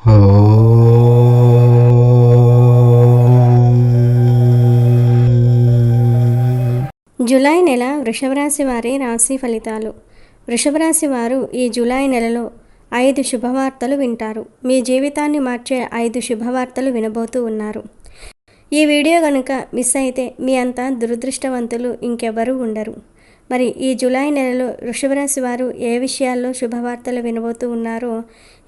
July నెల వృషభ రాశి వారి రాశి ఫలితాలు. వృషభ రాశి వారు ఈ జూలై నెలలో 5 శుభవార్తలు వింటారు. మీ జీవితాన్ని మార్చే 5 శుభవార్తలు వినబోతూ ఉన్నారు. ఈ వీడియో కనుక మిస్ అయితే మీ అంత దురదృష్టవంతులు ఇంకెవరూ ఉండరు. మరి ఈ జూలై నెలలో వృషభ రాశి వారు ఏ విషయాల్లో శుభవార్తలు వినబోతూ ఉన్నారో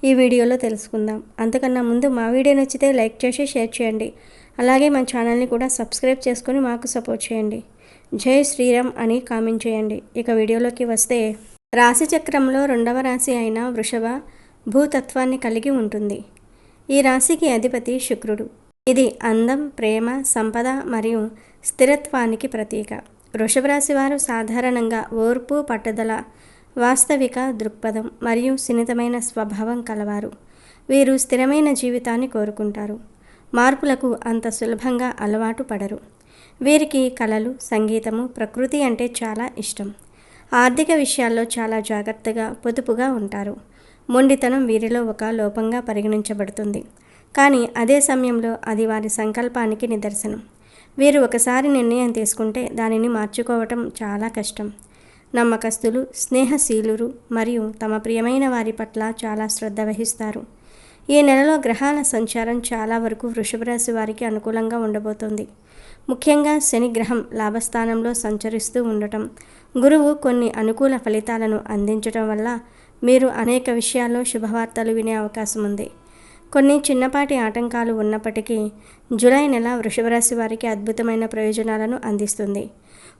ఈ వీడియోలో తెలుసుకుందాం. అంతకన్నా ముందు మా వీడియో నచ్చితే లైక్ చేసి షేర్ చేయండి. అలాగే మా ఛానల్ని కూడా సబ్స్క్రైబ్ చేసుకొని మాకు సపోర్ట్ చేయండి. జై శ్రీరామ్ అని కామెంట్ చేయండి. ఇక వీడియోలోకి వస్తే, రాశి చక్రంలో 2వ రాశి అయిన వృషభ భూతత్వాన్ని కలిగి ఉంటుంది. ఈ రాశికి అధిపతి శుక్రుడు. ఇది అందం, ప్రేమ, సంపద మరియు స్థిరత్వానికి ప్రతీక. వృషభ రాశి వారు సాధారణంగా ఓర్పు, పట్టుదల, వాస్తవిక దృక్పథం మరియు సున్నితమైన స్వభావం కలవారు. వీరు స్థిరమైన జీవితాన్ని కోరుకుంటారు. మార్పులకు అంత సులభంగా అలవాటు పడరు. వీరికి కళలు, సంగీతము, ప్రకృతి అంటే చాలా ఇష్టం. ఆర్థిక విషయాల్లో చాలా జాగ్రత్తగా, పొదుపుగా ఉంటారు. మొండితనం వీరిలో ఒక లోపంగా పరిగణించబడుతుంది, కానీ అదే సమయంలో అది వారి సంకల్పానికి నిదర్శనం. వీరు ఒకసారి నిర్ణయం తీసుకుంటే దానిని మార్చుకోవటం చాలా కష్టం. నమ్మకస్తులు, స్నేహశీలురు మరియు తమ ప్రియమైన వారి పట్ల చాలా శ్రద్ధ వహిస్తారు. ఈ నెలలో గ్రహాల సంచారం చాలా వరకు వృషభ రాశి వారికి అనుకూలంగా ఉండబోతోంది. ముఖ్యంగా శని గ్రహం లాభస్థానంలో సంచరిస్తూ ఉండటం, గురువు కొన్ని అనుకూల ఫలితాలను అందించడం వల్ల మీరు అనేక విషయాల్లో శుభవార్తలు వినే అవకాశం ఉంది. కొన్ని చిన్నపాటి ఆటంకాలు ఉన్నప్పటికీ జూలై నెల వృషభ రాశి వారికి అద్భుతమైన ప్రయోజనాలను అందిస్తుంది.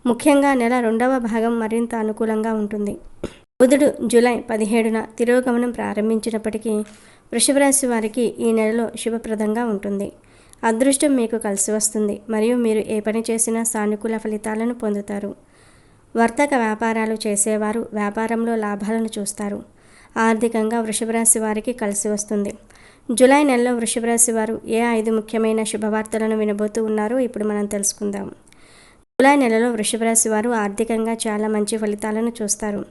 ముఖ్యంగా నెల 2వ భాగం మరింత అనుకూలంగా ఉంటుంది. బుధుడు జూలై 17న తిరోగమనం ప్రారంభించినప్పటికీ వృషభ రాశి వారికి ఈ నెలలో శుభప్రదంగా ఉంటుంది. అదృష్టం మీకు కలిసి వస్తుంది మరియు మీరు ఏ పని చేసినా సానుకూల ఫలితాలను పొందుతారు. వర్తక వ్యాపారాలు చేసేవారు వ్యాపారంలో లాభాలను చూస్తారు. ఆర్థికంగా వృషభ రాశి వారికి కలిసి వస్తుంది. జూలై నెలలో వృషభ రాశి వారు ఏ 5 ముఖ్యమైన శుభవార్తలను వినబోతూ ఉన్నారో ఇప్పుడు మనం తెలుసుకుందాం. జూలై నెలలో వృషభ రాశి వారు ఆర్థికంగా చాలా మంచి ఫలితాలను చూస్తారు.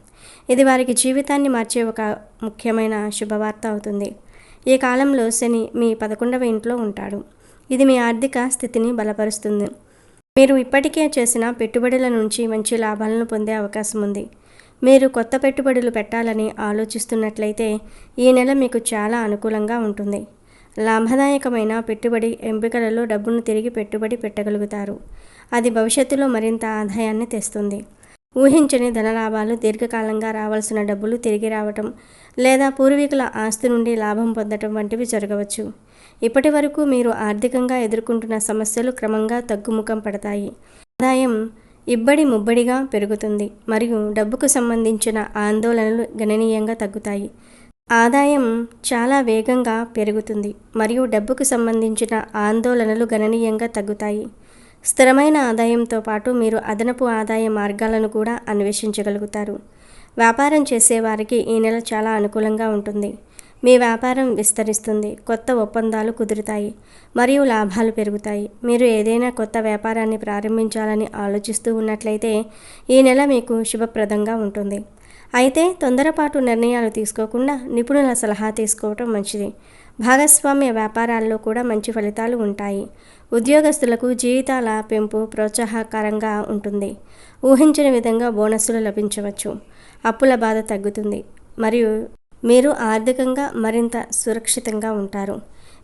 ఇది వారికి జీవితాన్ని మార్చే ఒక ముఖ్యమైన శుభవార్త అవుతుంది. ఈ కాలంలో శని మీ 11వ ఇంట్లో ఉంటాడు. ఇది మీ ఆర్థిక స్థితిని బలపరుస్తుంది. మీరు ఇప్పటికే చేసిన పెట్టుబడుల నుంచి మంచి లాభాలను పొందే అవకాశం ఉంది. మీరు కొత్త పెట్టుబడులు పెట్టాలని ఆలోచిస్తున్నట్లయితే ఈ నెల మీకు చాలా అనుకూలంగా ఉంటుంది. లాభదాయకమైన పెట్టుబడి ఎంపికలలో డబ్బును తిరిగి పెట్టుబడి పెట్టగలుగుతారు. అది భవిష్యత్తులో మరింత ఆదాయాన్ని తెస్తుంది. ఊహించని ధనలాభాలు, దీర్ఘకాలంగా రావాల్సిన డబ్బులు తిరిగి రావటం లేదా పూర్వీకుల ఆస్తి నుండి లాభం పొందటం వంటివి జరగవచ్చు. ఇప్పటి వరకు మీరు ఆర్థికంగా ఎదుర్కొంటున్న సమస్యలు క్రమంగా తగ్గుముఖం పడతాయి. ఆదాయం ఇబ్బడి ముబ్బడిగా పెరుగుతుంది మరియు డబ్బుకు సంబంధించిన ఆందోళనలు గణనీయంగా తగ్గుతాయి. ఆదాయం చాలా వేగంగా పెరుగుతుంది మరియు డబ్బుకు సంబంధించిన ఆందోళనలు గణనీయంగా తగ్గుతాయి. స్థిరమైన ఆదాయంతో పాటు మీరు అదనపు ఆదాయ మార్గాలను కూడా అన్వేషించగలుగుతారు. వ్యాపారం చేసేవారికి ఈ నెల చాలా అనుకూలంగా ఉంటుంది. మీ వ్యాపారం విస్తరిస్తుంది, కొత్త ఒప్పందాలు కుదురుతాయి మరియు లాభాలు పెరుగుతాయి. మీరు ఏదైనా కొత్త వ్యాపారాన్ని ప్రారంభించాలని ఆలోచిస్తూ ఉన్నట్లయితే ఈ నెల మీకు శుభప్రదంగా ఉంటుంది. అయితే తొందరపాటు నిర్ణయాలు తీసుకోకుండా నిపుణుల సలహా తీసుకోవటం మంచిది. భాగస్వామ్య వ్యాపారాల్లో కూడా మంచి ఫలితాలు ఉంటాయి. ఉద్యోగస్తులకు జీతాల పెంపు ప్రోత్సాహకరంగా ఉంటుంది. ఊహించిన విధంగా బోనస్సులు లభించవచ్చు. అప్పుల బాధ తగ్గుతుంది మరియు మీరు ఆర్థికంగా మరింత సురక్షితంగా ఉంటారు.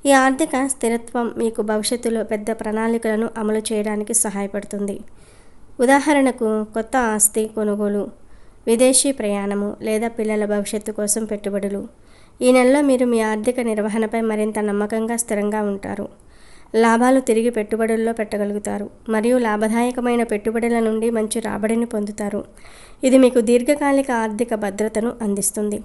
ఈ ఆర్థిక స్థిరత్వం మీకు భవిష్యత్తులో పెద్ద ప్రణాళికలను అమలు చేయడానికి సహాయపడుతుంది. ఉదాహరణకు కొత్త ఆస్తి కొనుగోలు, విదేశీ ప్రయాణము లేదా పిల్లల భవిష్యత్తు కోసం పెట్టుబడులు. ఈ నెలలో మీరు మీ ఆర్థిక నిర్వహణపై మరింత నమ్మకంగా స్థిరంగా ఉంటారు. లాభాలు తిరిగి పెట్టుబడుల్లో పెట్టగలుగుతారు మరియు లాభదాయకమైన పెట్టుబడుల నుండి మంచి రాబడిని పొందుతారు. ఇది మీకు దీర్ఘకాలిక ఆర్థిక భద్రతను అందిస్తుంది.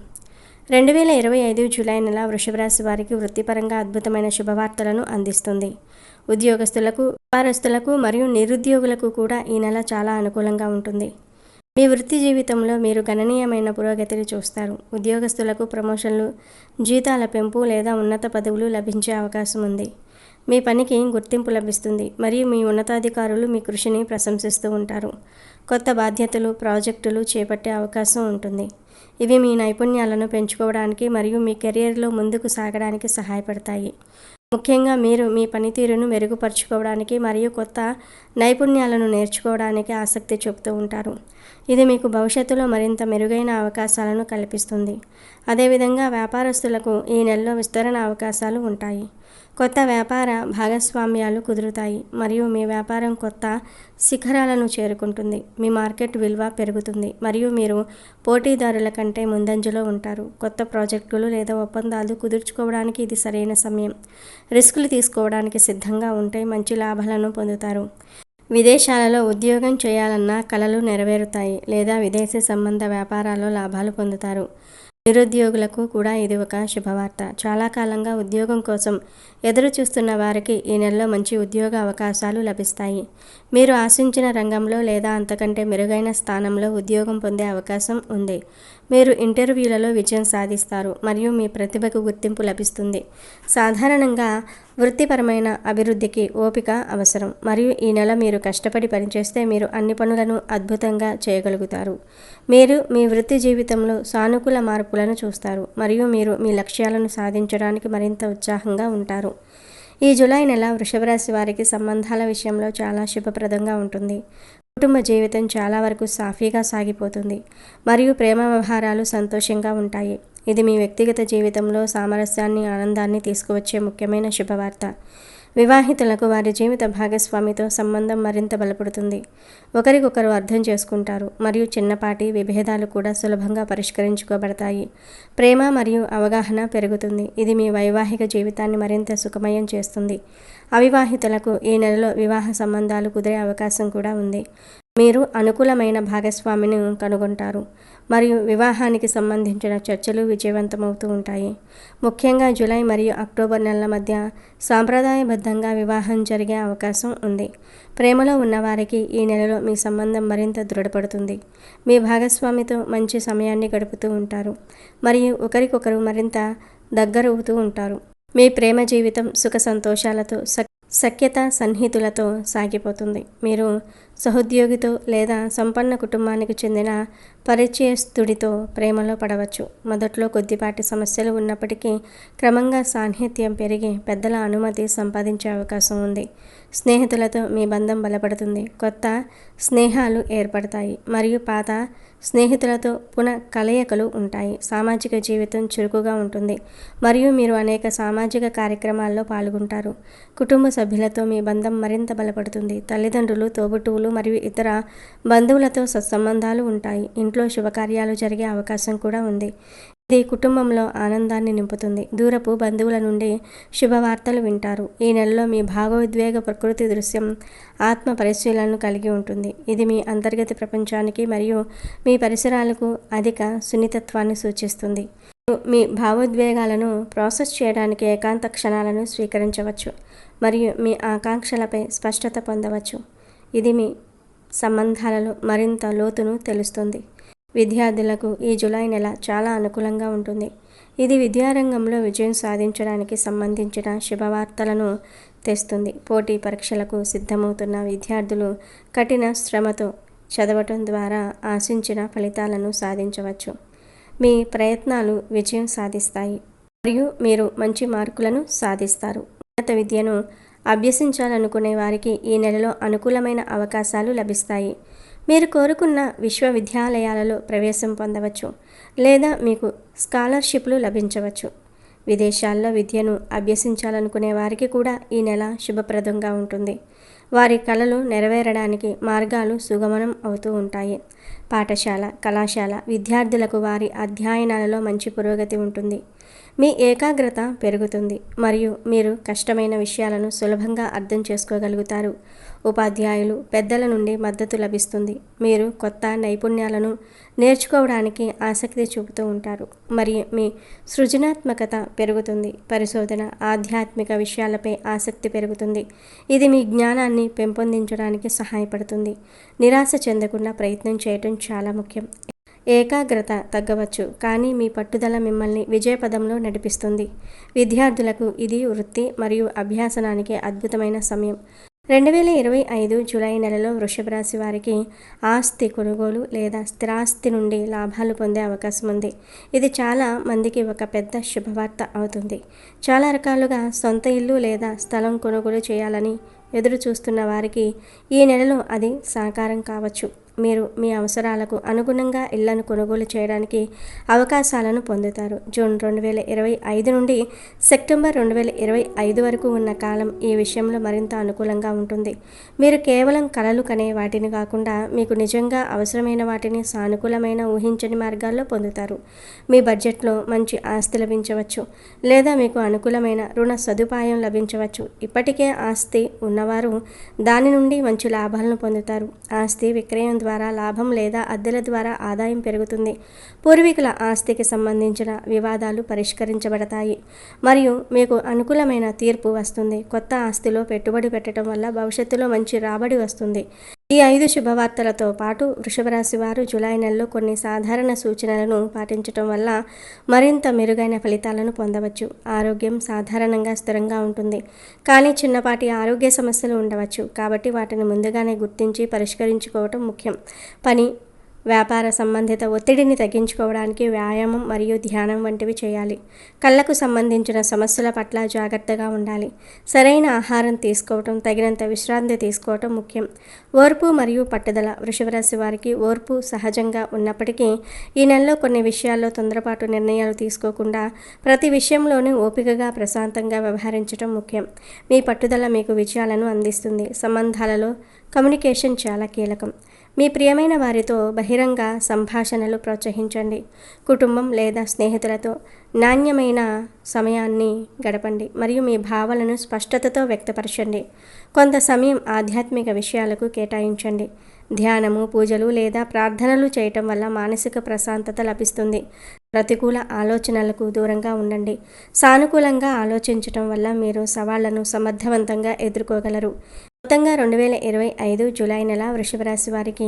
2025 జూలై నెల వృషభ రాశి వారికి వృత్తిపరంగా అద్భుతమైన శుభవార్తలను అందిస్తుంది. ఉద్యోగస్తులకు, వ్యాపారస్తులకు మరియు నిరుద్యోగులకు కూడా ఈ నెల చాలా అనుకూలంగా ఉంటుంది. మీ వృత్తి జీవితంలో మీరు గణనీయమైన పురోగతిని చూస్తారు. ఉద్యోగస్తులకు ప్రమోషన్లు, జీతాల పెంపు లేదా ఉన్నత పదవులు లభించే అవకాశం ఉంది. మీ పనికి గుర్తింపు లభిస్తుంది మరియు మీ ఉన్నతాధికారులు మీ కృషిని ప్రశంసిస్తూ ఉంటారు. కొత్త బాధ్యతలు, ప్రాజెక్టులు చేపట్టే అవకాశం ఉంటుంది. ఇవి మీ నైపుణ్యాలను పెంచుకోవడానికి మరియు మీ కెరియర్లో ముందుకు సాగడానికి సహాయపడతాయి. ముఖ్యంగా మీరు మీ పనితీరును మెరుగుపరుచుకోవడానికి మరియు కొత్త నైపుణ్యాలను నేర్చుకోవడానికి ఆసక్తి చూపుతూ ఉంటారు. ఇది మీకు భవిష్యత్తులో మరింత మెరుగైన అవకాశాలను కల్పిస్తుంది. అదేవిధంగా వ్యాపారస్తులకు ఈ నెలలో విస్తరణ అవకాశాలు ఉంటాయి. కొత్త వ్యాపార భాగస్వామ్యాలు కుదురుతాయి మరియు మీ వ్యాపారం కొత్త శిఖరాలను చేరుకుంటుంది. మీ మార్కెట్ విలువ పెరుగుతుంది మరియు మీరు పోటీదారుల కంటే ముందంజలో ఉంటారు. కొత్త ప్రాజెక్టులు లేదా ఒప్పందాలు కుదుర్చుకోవడానికి ఇది సరైన సమయం. రిస్కులు తీసుకోవడానికి సిద్ధంగా ఉంటే మంచి లాభాలను పొందుతారు. విదేశాలలో ఉద్యోగం చేయాలన్న కలలు నెరవేరుతాయి లేదా విదేశీ సంబంధ వ్యాపారాల్లో లాభాలు పొందుతారు. నిరుద్యోగులకు కూడా ఇది ఒక శుభవార్త. చాలా కాలంగా ఉద్యోగం కోసం ఎదురు చూస్తున్న వారికి ఈ నెలలో మంచి ఉద్యోగ అవకాశాలు లభిస్తాయి. మీరు ఆశించిన రంగంలో లేదా అంతకంటే మెరుగైన స్థానంలో ఉద్యోగం పొందే అవకాశం ఉంది. మీరు ఇంటర్వ్యూలలో విజయం సాధిస్తారు మరియు మీ ప్రతిభకు గుర్తింపు లభిస్తుంది. సాధారణంగా వృత్తిపరమైన అభివృద్ధికి ఓపిక అవసరం మరియు ఈ నెల మీరు కష్టపడి పనిచేస్తే మీరు అన్ని పనులను అద్భుతంగా చేయగలుగుతారు. మీరు మీ వృత్తి జీవితంలో సానుకూల మార్పులను చూస్తారు మరియు మీరు మీ లక్ష్యాలను సాధించడానికి మరింత ఉత్సాహంగా ఉంటారు. ఈ జూలై నెల వృషభ రాశి వారికి సంబంధాల విషయంలో చాలా శుభప్రదంగా ఉంటుంది. కుటుంబ జీవితం చాలా వరకు సాఫీగా సాగిపోతుంది మరియు ప్రేమ వ్యవహారాలు సంతోషంగా ఉంటాయి. ఇది మీ వ్యక్తిగత జీవితంలో సామరస్యాన్ని, ఆనందాన్ని తీసుకువచ్చే ముఖ్యమైన శుభవార్త. వివాహితులకు వారి జీవిత భాగస్వామితో సంబంధం మరింత బలపడుతుంది. ఒకరికొకరు అర్థం చేసుకుంటారు మరియు చిన్నపాటి విభేదాలు కూడా సులభంగా పరిష్కరించుకోబడతాయి. ప్రేమ మరియు అవగాహన పెరుగుతుంది. ఇది మీ వైవాహిక జీవితాన్ని మరింత సుఖమయం చేస్తుంది. అవివాహితులకు ఈ నెలలో వివాహ సంబంధాలు కుదిరే అవకాశం కూడా ఉంది. మీరు అనుకూలమైన భాగస్వామిని కనుగొంటారు మరియు వివాహానికి సంబంధించిన చర్చలు విజయవంతమవుతూ ఉంటాయి. ముఖ్యంగా జూలై మరియు అక్టోబర్ నెలల మధ్య సాంప్రదాయబద్ధంగా వివాహం జరిగే అవకాశం ఉంది. ప్రేమలో ఉన్నవారికి ఈ నెలలో మీ సంబంధం మరింత దృఢపడుతుంది. మీ భాగస్వామితో మంచి సమయాన్ని గడుపుతూ ఉంటారు మరియు ఒకరికొకరు మరింత దగ్గరవుతూ ఉంటారు. మీ ప్రేమ జీవితం సుఖ సంతోషాలతో సఖ్యత సన్నిహితులతో సాగిపోతుంది. మీరు సహోద్యోగితో లేదా సంపన్న కుటుంబానికి చెందిన పరిచయస్తుడితో ప్రేమలో పడవచ్చు. మొదట్లో కొద్దిపాటి సమస్యలు ఉన్నప్పటికీ క్రమంగా సాన్నిహిత్యం పెరిగి పెద్దల అనుమతి సంపాదించే అవకాశం ఉంది. స్నేహితులతో మీ బంధం బలపడుతుంది. కొత్త స్నేహాలు ఏర్పడతాయి మరియు పాత స్నేహితులతో కలయికలు ఉంటాయి. సామాజిక జీవితం చురుకుగా ఉంటుంది మరియు మీరు అనేక సామాజిక కార్యక్రమాల్లో పాల్గొంటారు. కుటుంబ సభ్యులతో మీ బంధం మరింత బలపడుతుంది. తల్లిదండ్రులు, తోబుట్టువులు మరియు ఇతర బంధువులతో సత్సంబంధాలు ఉంటాయి. ఇంట్లో శుభకార్యాలు జరిగే అవకాశం కూడా ఉంది. ఇది కుటుంబంలో ఆనందాన్ని నింపుతుంది. దూరపు బంధువుల నుండి శుభవార్తలు వింటారు. ఈ నెలలో మీ భావోద్వేగ ప్రకృతి దృశ్యం ఆత్మ పరిశీలనను కలిగి ఉంటుంది. ఇది మీ అంతర్గత ప్రపంచానికి మరియు మీ పరిసరాలకు అధిక సున్నితత్వాన్ని సూచిస్తుంది. మీ భావోద్వేగాలను ప్రాసెస్ చేయడానికి ఏకాంత క్షణాలను స్వీకరించవచ్చు మరియు మీ ఆకాంక్షలపై స్పష్టత పొందవచ్చు. ఇది మీ సంబంధాలలో మరింత లోతును తెలుస్తుంది. విద్యార్థులకు ఈ జూలై నెల చాలా అనుకూలంగా ఉంటుంది. ఇది విద్యారంగంలో విజయం సాధించడానికి సంబంధించిన శుభవార్తలను తెస్తుంది. పోటీ పరీక్షలకు సిద్ధమవుతున్న విద్యార్థులు కఠిన శ్రమతో చదవటం ద్వారా ఆశించిన ఫలితాలను సాధించవచ్చు. మీ ప్రయత్నాలు విజయం సాధిస్తాయి మరియు మీరు మంచి మార్కులను సాధిస్తారు. ఉన్నత విద్యను అభ్యసించాలనుకునే వారికి ఈ నెలలో అనుకూలమైన అవకాశాలు లభిస్తాయి. మీరు కోరుకున్న విశ్వవిద్యాలయాలలో ప్రవేశం పొందవచ్చు లేదా మీకు స్కాలర్షిప్లు లభించవచ్చు. విదేశాల్లో విద్యను అభ్యసించాలనుకునే వారికి కూడా ఈ నెల శుభప్రదంగా ఉంటుంది. వారి కలలు నెరవేరడానికి మార్గాలు సుగమనం అవుతూ ఉంటాయి. పాఠశాల, కళాశాల విద్యార్థులకు వారి అధ్యయనాలలో మంచి పురోగతి ఉంటుంది. మీ ఏకాగ్రత పెరుగుతుంది మరియు మీరు కష్టమైన విషయాలను సులభంగా అర్థం చేసుకోగలుగుతారు. ఉపాధ్యాయులు, పెద్దల నుండి మద్దతు లభిస్తుంది. మీరు కొత్త నైపుణ్యాలను నేర్చుకోవడానికి ఆసక్తి చూపుతూ ఉంటారు మరియు మీ సృజనాత్మకత పెరుగుతుంది. పరిశోధన, ఆధ్యాత్మిక విషయాలపై ఆసక్తి పెరుగుతుంది. ఇది మీ జ్ఞానాన్ని పెంపొందించడానికి సహాయపడుతుంది. నిరాశ చెందకుండా ప్రయత్నం చేయటం చాలా ముఖ్యం. ఏకాగ్రత తగ్గవచ్చు కానీ మీ పట్టుదల మిమ్మల్ని విజయపదంలో నడిపిస్తుంది. విద్యార్థులకు ఇది వృత్తి మరియు అభ్యాసనానికి అద్భుతమైన సమయం. 2025 జూలై నెలలో వృషభ రాశి వారికి ఆస్తి కొనుగోలు లేదా స్థిరాస్తి నుండి లాభాలు పొందే అవకాశం ఉంది. ఇది చాలా మందికి ఒక పెద్ద శుభవార్త అవుతుంది. చాలా రకాలుగా సొంత ఇల్లు లేదా స్థలం కొనుగోలు చేయాలని ఎదురు చూస్తున్న వారికి ఈ నెలలో అది సాకారం కావచ్చు. మీరు మీ అవసరాలకు అనుగుణంగా ఇళ్లను కొనుగోలు చేయడానికి అవకాశాలను పొందుతారు. జూన్ 2025 నుండి సెప్టెంబర్ 2025 వరకు ఉన్న కాలం ఈ విషయంలో మరింత అనుకూలంగా ఉంటుంది. మీరు కేవలం కలలు కనే వాటిని కాకుండా మీకు నిజంగా అవసరమైన వాటిని సానుకూలమైన ఊహించని మార్గాల్లో పొందుతారు. మీ బడ్జెట్లో మంచి ఆస్తి లభించవచ్చు లేదా మీకు అనుకూలమైన రుణ సదుపాయం లభించవచ్చు. ఇప్పటికే ఆస్తి ఉన్నవారు దాని నుండి మంచి లాభాలను పొందుతారు. ఆస్తి విక్రయం ద్వారా లాభం లేదా అద్దెల ద్వారా ఆదాయం పెరుగుతుంది. పూర్వీకుల ఆస్తికి సంబంధించిన వివాదాలు పరిష్కరించబడతాయి మరియు మీకు అనుకూలమైన తీర్పు వస్తుంది. కొత్త ఆస్తిలో పెట్టుబడి పెట్టడం వల్ల భవిష్యత్తులో మంచి రాబడి వస్తుంది. ఈ 5 శుభవార్తలతో పాటు వృషభ రాశి వారు జూలై నెలలో కొన్ని సాధారణ సూచనలను పాటించడం వల్ల మరింత మెరుగైన ఫలితాలను పొందవచ్చు. ఆరోగ్యం సాధారణంగా స్థిరంగా ఉంటుంది, కానీ చిన్నపాటి ఆరోగ్య సమస్యలు ఉండవచ్చు. కాబట్టి వాటిని ముందుగానే గుర్తించి పరిష్కరించుకోవటం ముఖ్యం. పని, వ్యాపార సంబంధిత ఒత్తిడిని తగ్గించుకోవడానికి వ్యాయామం మరియు ధ్యానం వంటివి చేయాలి. కళ్ళకు సంబంధించిన సమస్యల పట్ల జాగ్రత్తగా ఉండాలి. సరైన ఆహారం తీసుకోవటం, తగినంత విశ్రాంతి తీసుకోవటం ముఖ్యం. ఓర్పు మరియు పట్టుదల. వృషభ రాశి వారికి ఓర్పు సహజంగా ఉన్నప్పటికీ ఈ నెలలో కొన్ని విషయాల్లో తొందరపాటు నిర్ణయాలు తీసుకోకుండా ప్రతి విషయంలోనూ ఓపికగా ప్రశాంతంగా వ్యవహరించడం ముఖ్యం. మీ పట్టుదల మీకు విజయాలను అందిస్తుంది. సంబంధాలలో కమ్యూనికేషన్ చాలా కీలకం. మీ ప్రియమైన వారితో బహిరంగ సంభాషణలు ప్రోత్సహించండి. కుటుంబం లేదా స్నేహితులతో నాణ్యమైన సమయాన్ని గడపండి మరియు మీ భావాలను స్పష్టతతో వ్యక్తపరచండి. కొంత సమయం ఆధ్యాత్మిక విషయాలకు కేటాయించండి. ధ్యానము, పూజలు లేదా ప్రార్థనలు చేయటం వల్ల మానసిక ప్రశాంతత లభిస్తుంది. ప్రతికూల ఆలోచనలకు దూరంగా ఉండండి. సానుకూలంగా ఆలోచించటం వల్ల మీరు సవాళ్లను సమర్థవంతంగా ఎదుర్కోగలరు. మొత్తంగా 2025 జూలై నెల వృషభ రాశి వారికి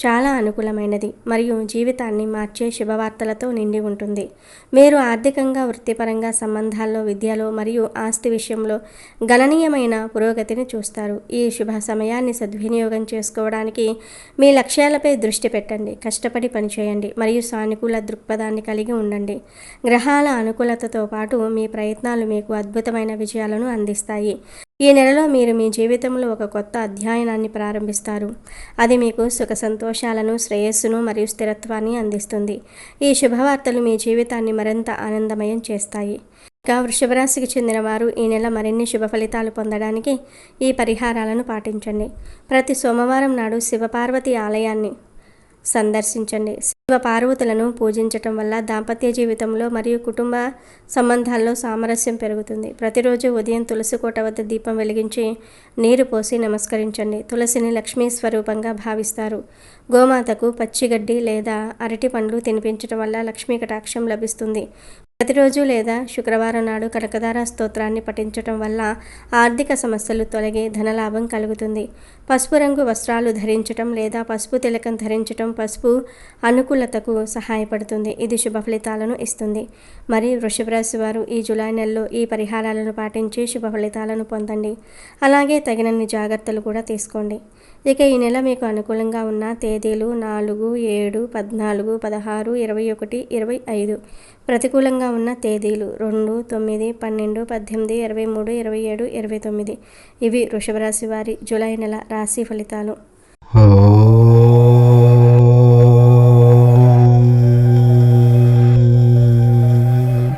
చాలా అనుకూలమైనది మరియు జీవితాన్ని మార్చే శుభవార్తలతో నిండి ఉంటుంది. మీరు ఆర్థికంగా, వృత్తిపరంగా, సంబంధాల్లో, విద్యలో మరియు ఆస్తి విషయంలో గణనీయమైన పురోగతిని చూస్తారు. ఈ శుభ సమయాన్ని సద్వినియోగం చేసుకోవడానికి మీ లక్ష్యాలపై దృష్టి పెట్టండి. కష్టపడి పనిచేయండి మరియు సానుకూల దృక్పథాన్ని కలిగి ఉండండి. గ్రహాల అనుకూలతతో పాటు మీ ప్రయత్నాలు మీకు అద్భుతమైన విజయాలను అందిస్తాయి. ఈ నెలలో మీరు మీ జీవితంలో ఒక కొత్త అధ్యాయాన్ని ప్రారంభిస్తారు. అది మీకు సుఖ సంతోషాలను, శ్రేయస్సును మరియు స్థిరత్వాన్ని అందిస్తుంది. ఈ శుభవార్తలు మీ జీవితాన్ని మరింత ఆనందమయం చేస్తాయి. ఇక వృషభ రాశికి చెందిన వారు ఈ నెల మరిన్ని శుభ ఫలితాలు పొందడానికి ఈ పరిహారాలను పాటించండి. ప్రతి సోమవారం నాడు శివపార్వతి ఆలయాన్ని సందర్శించండి. శివ పార్వతులను పూజించటం వల్ల దాంపత్య జీవితంలో మరియు కుటుంబ సంబంధాల్లో సామరస్యం పెరుగుతుంది. ప్రతిరోజు ఉదయం తులసి కోట వద్ద దీపం వెలిగించి నీరు పోసి నమస్కరించండి. తులసిని లక్ష్మీ స్వరూపంగా భావిస్తారు. గోమాతకు పచ్చిగడ్డి లేదా అరటి పండ్లు తినిపించడం వల్ల లక్ష్మీ కటాక్షం లభిస్తుంది. ప్రతిరోజు లేదా శుక్రవారం నాడు కనకదార స్తోత్రాన్ని పఠించటం వల్ల ఆర్థిక సమస్యలు తొలగి ధనలాభం కలుగుతుంది. పసుపు రంగు వస్త్రాలు ధరించటం లేదా పసుపు తిలకం ధరించటం పసుపు అనుకూలతకు సహాయపడుతుంది. ఇది శుభ ఫలితాలను ఇస్తుంది. మరి వృషభ రాశి వారు ఈ జూలై నెలలో ఈ పరిహారాలను పాటించి శుభ ఫలితాలను పొందండి. అలాగే తగినన్ని జాగ్రత్తలు కూడా తీసుకోండి. ఇక ఈ నెల మీకు అనుకూలంగా ఉన్న తేదీలు 4, 7, 14, 16, 21, 25. ప్రతికూలంగా ఉన్న తేదీలు 2, 9, 12, 18, 23, 27, 29. ఇవి వృషభ రాశి వారి జూలై నెల రాశి ఫలితాలు.